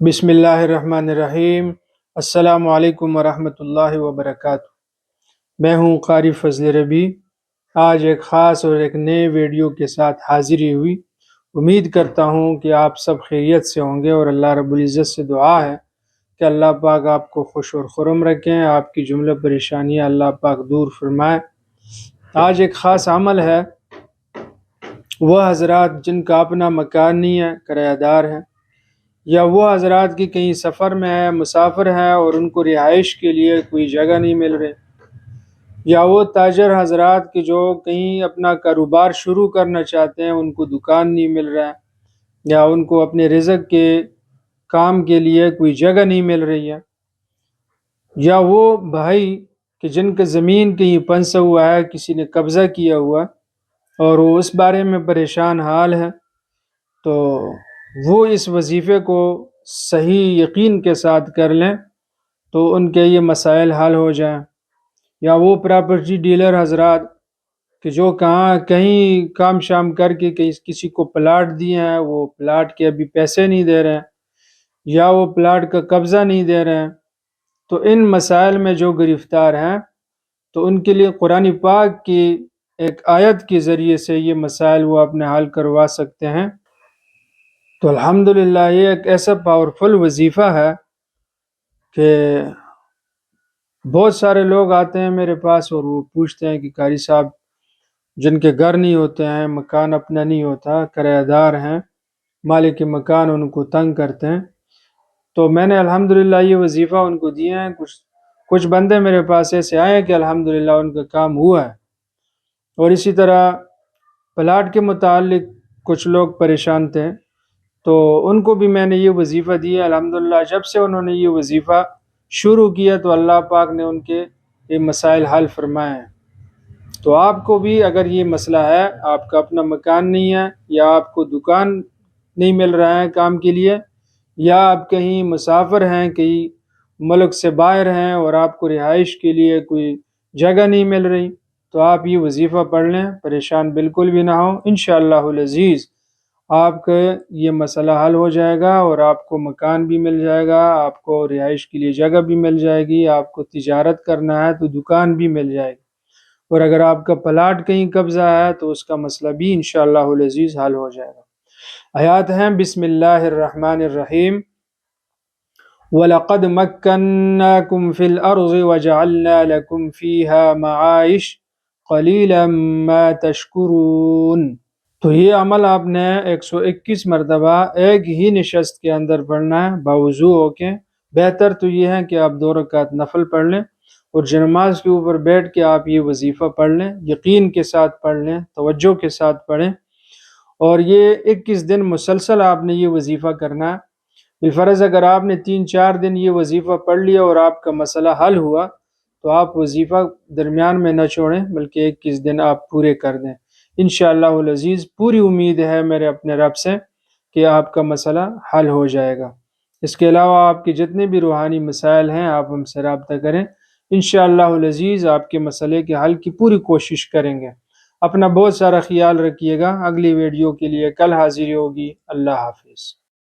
بسم اللہ الرحمن الرحیم۔ السلام علیکم ورحمۃ اللہ وبرکاتہ۔ میں ہوں قاری فضل ربی۔ آج ایک خاص اور ایک نئے ویڈیو کے ساتھ حاضری ہوئی۔ امید کرتا ہوں کہ آپ سب خیریت سے ہوں گے، اور اللہ رب العزت سے دعا ہے کہ اللہ پاک آپ کو خوش اور خرم رکھیں، آپ کی جملہ پریشانیاں اللہ پاک دور فرمائے۔ آج ایک خاص عمل ہے۔ وہ حضرات جن کا اپنا مکان نہیں ہے، کرایہ دار ہیں، یا وہ حضرات کی کہیں سفر میں ہے، مسافر ہیں اور ان کو رہائش کے لیے کوئی جگہ نہیں مل رہی، یا وہ تاجر حضرات کی جو کہیں اپنا کاروبار شروع کرنا چاہتے ہیں، ان کو دکان نہیں مل رہا ہے، یا ان کو اپنے رزق کے کام کے لیے کوئی جگہ نہیں مل رہی ہے، یا وہ بھائی کہ جن کا زمین کہیں پنسا ہوا ہے، کسی نے قبضہ کیا ہوا اور وہ اس بارے میں پریشان حال ہے، تو وہ اس وظیفے کو صحیح یقین کے ساتھ کر لیں تو ان کے یہ مسائل حل ہو جائیں۔ یا وہ پراپرٹی ڈیلر حضرات کہ جو کہیں کام شام کر کے کسی کو پلاٹ دیے ہیں، وہ پلاٹ کے ابھی پیسے نہیں دے رہے ہیں، یا وہ پلاٹ کا قبضہ نہیں دے رہے ہیں، تو ان مسائل میں جو گرفتار ہیں تو ان کے لیے قرآن پاک کی ایک آیت کے ذریعے سے یہ مسائل وہ اپنے حل کروا سکتے ہیں۔ تو الحمدللہ یہ ایک ایسا پاورفل وظیفہ ہے کہ بہت سارے لوگ آتے ہیں میرے پاس اور وہ پوچھتے ہیں کہ قاری صاحب جن کے گھر نہیں ہوتے ہیں، مکان اپنا نہیں ہوتا، کرایہ دار ہیں، مالک مکان ان کو تنگ کرتے ہیں، تو میں نے الحمدللہ یہ وظیفہ ان کو دیا ہے۔ کچھ بندے میرے پاس ایسے آئے ہیں کہ الحمدللہ ان کا کام ہوا ہے، اور اسی طرح پلاٹ کے متعلق کچھ لوگ پریشان تھے، تو ان کو بھی میں نے یہ وظیفہ دیا۔ الحمدللہ جب سے انہوں نے یہ وظیفہ شروع کیا تو اللہ پاک نے ان کے یہ مسائل حل فرمائے ہیں۔ تو آپ کو بھی اگر یہ مسئلہ ہے، آپ کا اپنا مکان نہیں ہے، یا آپ کو دکان نہیں مل رہا ہے کام کے لیے، یا آپ کہیں مسافر ہیں، کہیں ملک سے باہر ہیں اور آپ کو رہائش کے لیے کوئی جگہ نہیں مل رہی، تو آپ یہ وظیفہ پڑھ لیں، پریشان بالکل بھی نہ ہوں۔ انشاءاللہ العزیز آپ کا یہ مسئلہ حل ہو جائے گا، اور آپ کو مکان بھی مل جائے گا، آپ کو رہائش کے لیے جگہ بھی مل جائے گی، آپ کو تجارت کرنا ہے تو دکان بھی مل جائے گی، اور اگر آپ کا پلاٹ کہیں قبضہ ہے تو اس کا مسئلہ بھی انشاءاللہ العزیز حل ہو جائے گا۔ آیات ہیں، بسم اللہ الرحمن الرحیم۔ وَلَقَدْ مَكَّنَّاكُمْ فِي الْأَرْضِ وَجَعَلْنَا لَكُمْ فِيهَا مَعَائِشَ قَلِيلًا مَا تَشْكُرُونَ۔ تو یہ عمل آپ نے 121 مرتبہ ایک ہی نشست کے اندر پڑھنا ہے باوضو ہو کے۔ بہتر تو یہ ہے کہ آپ 2 رکعت نفل پڑھ لیں، اور نماز کے اوپر بیٹھ کے آپ یہ وظیفہ پڑھ لیں، یقین کے ساتھ پڑھ لیں، توجہ کے ساتھ پڑھیں، اور یہ 21 دن مسلسل آپ نے یہ وظیفہ کرنا ہے۔ بالفرض اگر آپ نے 3-4 دن یہ وظیفہ پڑھ لیا اور آپ کا مسئلہ حل ہوا تو آپ وظیفہ درمیان میں نہ چھوڑیں، بلکہ 21 دن آپ پورے کر دیں۔ انشاءاللہ العزیز پوری امید ہے میرے اپنے رب سے کہ آپ کا مسئلہ حل ہو جائے گا۔ اس کے علاوہ آپ کے جتنے بھی روحانی مسائل ہیں آپ ہم سے رابطہ کریں، انشاءاللہ العزیز آپ کے مسئلے کے حل کی پوری کوشش کریں گے۔ اپنا بہت سارا خیال رکھیے گا۔ اگلی ویڈیو کے لیے کل حاضری ہوگی۔ اللہ حافظ۔